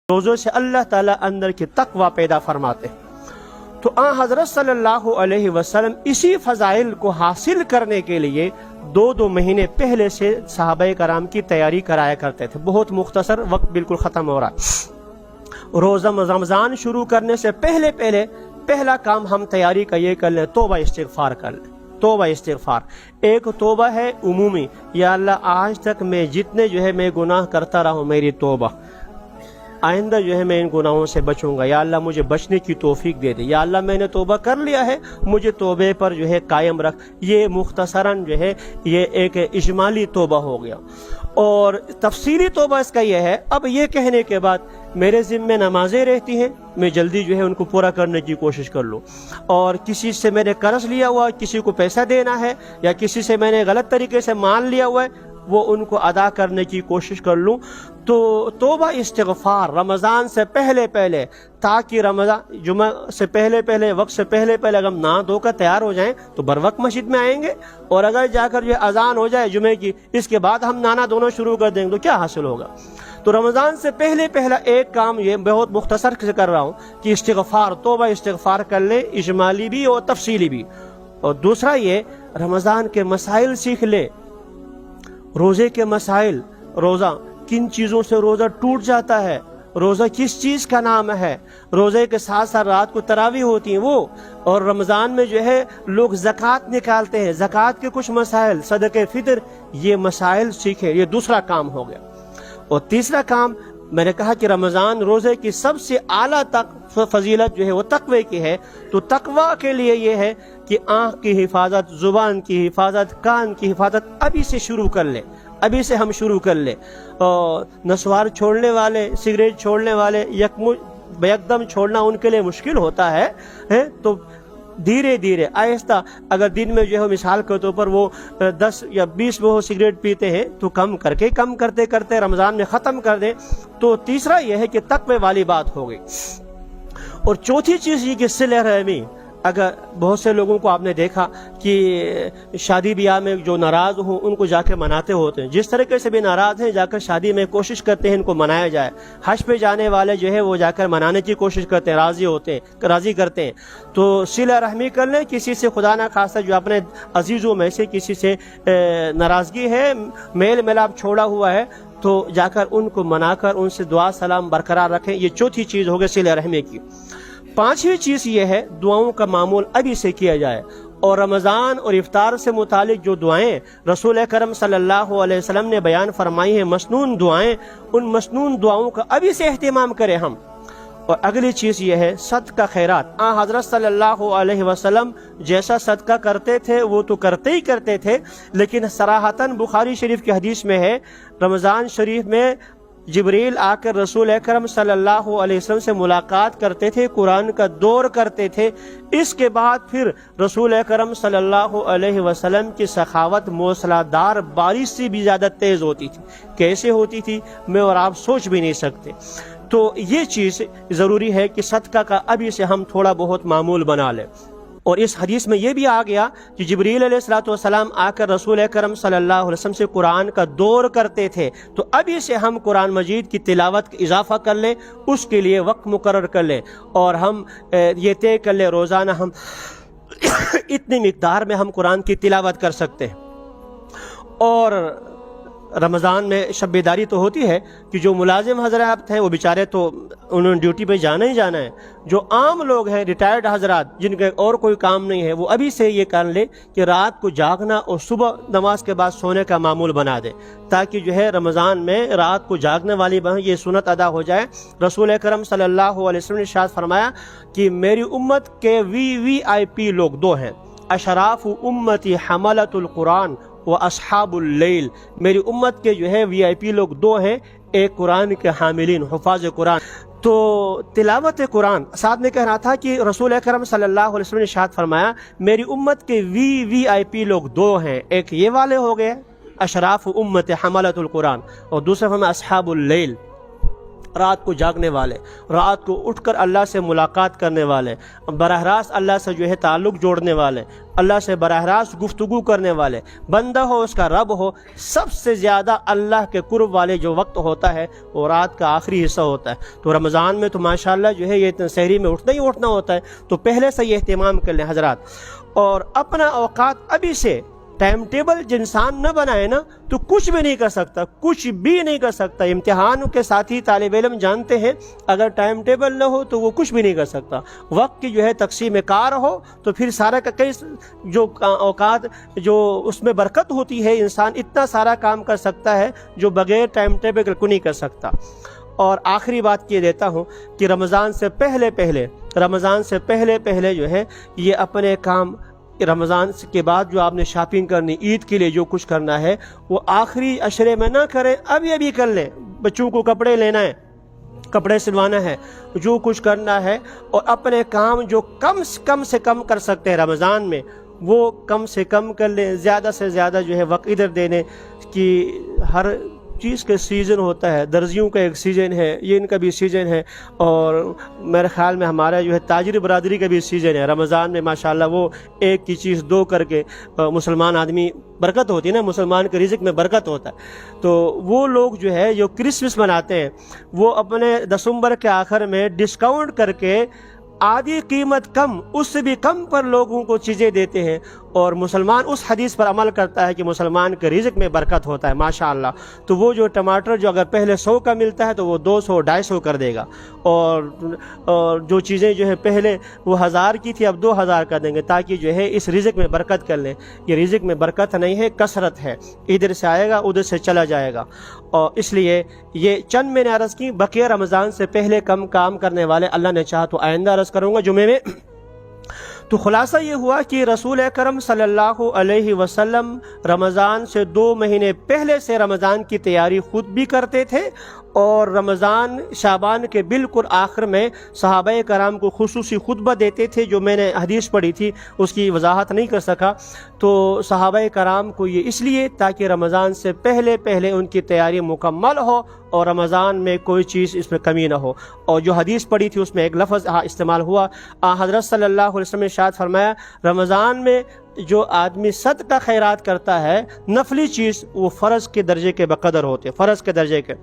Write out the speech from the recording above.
روزوں سے اللہ تعالیٰ اندر کی تقوی پیدا فرماتے ہیں۔ تو آن حضرت صلی اللہ علیہ وسلم اسی فضائل کو حاصل کرنے کے لیے 2 مہینے پہلے سے صحابہ کرام کی تیاری کرایا کرتے تھے۔ بہت مختصر، وقت بالکل ختم ہو رہا ہے۔ روزہ رمضان شروع کرنے سے پہلا کام ہم تیاری کا یہ کر لیں، توبہ استغفار کر لیں۔ توبہ استغفار ایک توبہ ہے عمومی، یا اللہ آج تک میں جتنے میں گناہ کرتا رہا ہوں، میری توبہ، آئندہ میں ان گناہوں سے بچوں گا، یا اللہ مجھے بچنے کی توفیق دے دے، یا اللہ میں نے توبہ کر لیا ہے، مجھے توبے پر قائم رکھ۔ یہ مختصراً یہ ایک اجمالی توبہ ہو گیا۔ اور تفصیلی توبہ اس کا یہ ہے، اب یہ کہنے کے بعد میرے ذمے نمازیں رہتی ہیں، میں جلدی ان کو پورا کرنے کی کوشش کر لوں، اور کسی سے میں نے قرض لیا ہوا، کسی کو پیسہ دینا ہے، یا کسی سے میں نے غلط طریقے سے مال لیا ہوا ہے، وہ ان کو ادا کرنے کی کوشش کر لوں۔ تو توبہ استغفار رمضان سے پہلے، تاکہ رمضان جمعہ سے پہلے وقت سے پہلے اگر ہم نہا دھو کر تیار ہو جائیں تو بر وقت مسجد میں آئیں گے، اور اگر جا کر اذان ہو جائے جمعے کی، اس کے بعد ہم نہانا دھونا شروع کر دیں گے تو کیا حاصل ہوگا؟ تو رمضان سے پہلا ایک کام، یہ بہت مختصر سے کر رہا ہوں، کہ استغفار، توبہ استغفار کر لیں، اجمالی بھی اور تفصیلی بھی۔ اور دوسرا یہ رمضان کے مسائل سیکھ لیں، روزے کے مسائل، روزہ کن چیزوں سے روزہ ٹوٹ جاتا ہے، روزہ کس چیز کا نام ہے، روزے کے ساتھ رات کو تراویح ہوتی ہیں وہ، اور رمضان میں لوگ زکوٰۃ نکالتے ہیں، زکوٰۃ کے کچھ مسائل، صدقہ فطر، یہ مسائل سیکھیں۔ یہ دوسرا کام ہو گیا۔ اور تیسرا کام میں نے کہا کہ رمضان روزے کی سب سے اعلیٰ فضیلت وہ تقوی کی ہے، تو تقوی کے لیے یہ ہے کہ آنکھ کی حفاظت، زبان کی حفاظت، کان کی حفاظت ابھی سے شروع کر لیں، ابھی سے ہم شروع کر لیں۔ اور نسوار چھوڑنے والے، سگریٹ چھوڑنے والے یکدم چھوڑنا ان کے لیے مشکل ہوتا ہے، تو دھیرے آہستہ، اگر دن میں مثال کے طور پر وہ 10 یا 20 وہ سگریٹ پیتے ہیں تو کم کرتے رمضان میں ختم کر دیں۔ تو تیسرا یہ ہے کہ تقوی والی بات ہو گئی۔ اور چوتھی چیز یہ کہ صلہ رحمی، اگر بہت سے لوگوں کو آپ نے دیکھا کہ شادی بیاہ میں جو ناراض ہوں ان کو جا کے مناتے ہوتے ہیں، جس طریقے سے بھی ناراض ہیں جا کر شادی میں کوشش کرتے ہیں ان کو منایا جائے، حج پہ جانے والے وہ جا کر منانے کی کوشش کرتے ہیں، راضی کرتے ہیں۔ تو صلہ رحمی کر لیں، کسی سے خدا نہ خواستہ جو اپنے عزیزوں میں سے کسی سے ناراضگی ہے، میل ملاپ چھوڑا ہوا ہے، تو جا کر ان کو منا کر ان سے دعا سلام برقرار رکھیں۔ یہ چوتھی چیز ہوگی صلہ رحمی کی۔ پانچویں چیز یہ ہے دعاؤں کا معمول ابھی سے کیا جائے، اور رمضان اور افطار سے متعلق جو دعائیں رسول اکرم صلی اللہ علیہ وسلم نے بیان فرمائی ہیں، مسنون دعائیں، ان مسنون دعاؤں کا ابھی سے اہتمام کریں ہم۔ اور اگلی چیز یہ ہے صدقہ خیرات۔ حضرت صلی اللہ علیہ وسلم جیسا صدقہ کرتے تھے وہ تو کرتے تھے، لیکن صراحتاً بخاری شریف کی حدیث میں ہے، رمضان شریف میں جبریل آ کر رسول اکرم صلی اللہ علیہ وسلم سے ملاقات کرتے تھے، قرآن کا دور کرتے تھے۔ اس کے بعد پھر رسول اکرم صلی اللہ علیہ وسلم کی سخاوت موسلا دار بارش سے بھی زیادہ تیز ہوتی تھی۔ کیسے ہوتی تھی میں اور آپ سوچ بھی نہیں سکتے۔ تو یہ چیز ضروری ہے کہ صدقہ کا ابھی سے ہم تھوڑا بہت معمول بنا لیں۔ اور اس حدیث میں یہ بھی آ گیا کہ جبریل علیہ السلام آ کر رسول اکرم صلی اللہ علیہ وسلم سے قرآن کا دور کرتے تھے، تو ابھی سے ہم قرآن مجید کی تلاوت کا اضافہ کر لیں، اس کے لیے وقت مقرر کر لیں، اور ہم یہ طے کر لیں روزانہ ہم اتنی مقدار میں ہم قرآن کی تلاوت کر سکتے ہیں۔ اور رمضان میں شب بیداری تو ہوتی ہے کہ جو ملازم حضرات ہیں وہ بیچارے تو انہوں نے ڈیوٹی پہ جانا ہی جانا ہے، جو عام لوگ ہیں ریٹائرڈ حضرات جن کے اور کوئی کام نہیں ہے، وہ ابھی سے یہ کر لے کہ رات کو جاگنا اور صبح نماز کے بعد سونے کا معمول بنا دے، تاکہ رمضان میں رات کو جاگنے والی یہ سنت ادا ہو جائے۔ رسول اکرم صلی اللہ علیہ وسلم نے ارشاد فرمایا کہ میری امت کے VIP لوگ 2 ہیں، اشراف امتی حملۃ القرآن و اصحاب اللیل۔ میری امت کے VIP لوگ 2 ہیں، ایک قرآن کے حاملین، حفاظ قرآن۔ تو تلاوت قرآن ساتھ میں کہہ رہا تھا کہ رسول اکرم صلی اللہ علیہ وسلم نے ارشاد فرمایا میری امت کے VIP لوگ 2 ہیں، ایک یہ والے ہو گئے اشراف امت حملۃ القرآن، اور دوسرا فرمایا اصحاب اللیل۔ رات کو جاگنے والے، رات کو اٹھ کر اللہ سے ملاقات کرنے والے، براہ راست اللہ سے جو ہے تعلق جوڑنے والے، اللہ سے براہ راست گفتگو کرنے والے، بندہ ہو اس کا رب ہو، سب سے زیادہ اللہ کے قرب والے جو وقت ہوتا ہے وہ رات کا آخری حصہ ہوتا ہے۔ تو رمضان میں تو ماشاءاللہ جو ہے یہ سحری میں اٹھنا ہی اٹھنا ہوتا ہے، تو پہلے سے یہ اہتمام کر لیں حضرات، اور اپنا اوقات ابھی سے ٹائم ٹیبل انسان نہ بنائے نا تو کچھ بھی نہیں کر سکتا، کچھ بھی نہیں کر سکتا۔ امتحان کے ساتھی طالب علم جانتے ہیں اگر ٹائم ٹیبل نہ ہو تو وہ کچھ بھی نہیں کر سکتا۔ وقت کی جو ہے تقسیم کار ہو تو پھر سارا کا کئی جو اوقات جو اس میں برکت ہوتی ہے، انسان اتنا سارا کام کر سکتا ہے جو بغیر ٹائم ٹیبل کو نہیں کر سکتا۔ اور آخری بات یہ دیتا ہوں کہ رمضان سے پہلے جو ہے یہ اپنے کام، رمضان کے بعد جو آپ نے شاپنگ کرنی، عید کے لیے جو کچھ کرنا ہے وہ آخری عشرے میں نہ کریں، ابھی کر لیں۔ بچوں کو کپڑے لینا ہے، کپڑے سلوانا ہے، جو کچھ کرنا ہے، اور اپنے کام جو کم سے کم کر سکتے ہیں رمضان میں وہ کم سے کم کر لیں۔ زیادہ سے زیادہ جو ہے وقت ادھر دینے کی، ہر چیز کا سیزن ہوتا ہے، درزیوں کا ایک سیزن ہے، یہ ان کا بھی سیزن ہے، اور میرے خیال میں ہمارا جو ہے تاجر برادری کا بھی سیزن ہے۔ رمضان میں ماشاءاللہ وہ ایک کی چیز دو کر کے مسلمان آدمی، برکت ہوتی ہے نا، مسلمان کے رزق میں برکت ہوتا ہے۔ تو وہ لوگ جو ہے جو کرسمس مناتے ہیں وہ اپنے دسمبر کے آخر میں ڈسکاؤنٹ کر کے آدھی قیمت کم، اس سے بھی کم پر لوگوں کو چیزیں دیتے ہیں، اور مسلمان اس حدیث پر عمل کرتا ہے کہ مسلمان کے رزق میں برکت ہوتا ہے ماشاءاللہ۔ تو وہ جو ٹماٹر جو اگر پہلے 100 کا ملتا ہے تو وہ 200 250 کر دے گا، اور جو چیزیں جو ہے پہلے وہ 1000 کی تھی اب 2000 کر دیں گے، تاکہ جو ہے اس رزق میں برکت کر لیں۔ یہ رزق میں برکت نہیں ہے، کثرت ہے، ادھر سے آئے گا ادھر سے چلا جائے گا۔ اور اس لیے یہ چند میں نے عرض کی، بقیہ رمضان سے پہلے کم کام کرنے والے اللہ نے چاہا تو آئندہ عرض کروں گا جمعے میں۔ تو خلاصہ یہ ہوا کہ رسول اکرم صلی اللہ علیہ وسلم رمضان سے 2 مہینے پہلے سے رمضان کی تیاری خود بھی کرتے تھے، اور رمضان شعبان کے بالکل آخر میں صحابہ کرام کو خصوصی خطبہ دیتے تھے، جو میں نے حدیث پڑھی تھی اس کی وضاحت نہیں کر سکا۔ تو صحابہ کرام کو یہ اس لیے تاکہ رمضان سے پہلے ان کی تیاری مکمل ہو اور رمضان میں کوئی چیز اس میں کمی نہ ہو۔ اور جو حدیث پڑھی تھی اس میں ایک لفظ استعمال ہوا، حضرت صلی اللہ علیہ وسلم نے ارشاد فرمایا رمضان میں جو آدمی صدقہ خیرات کرتا ہے، نفلی چیز، وہ فرض کے درجے کے بقدر ہوتے، فرض کے درجے کے۔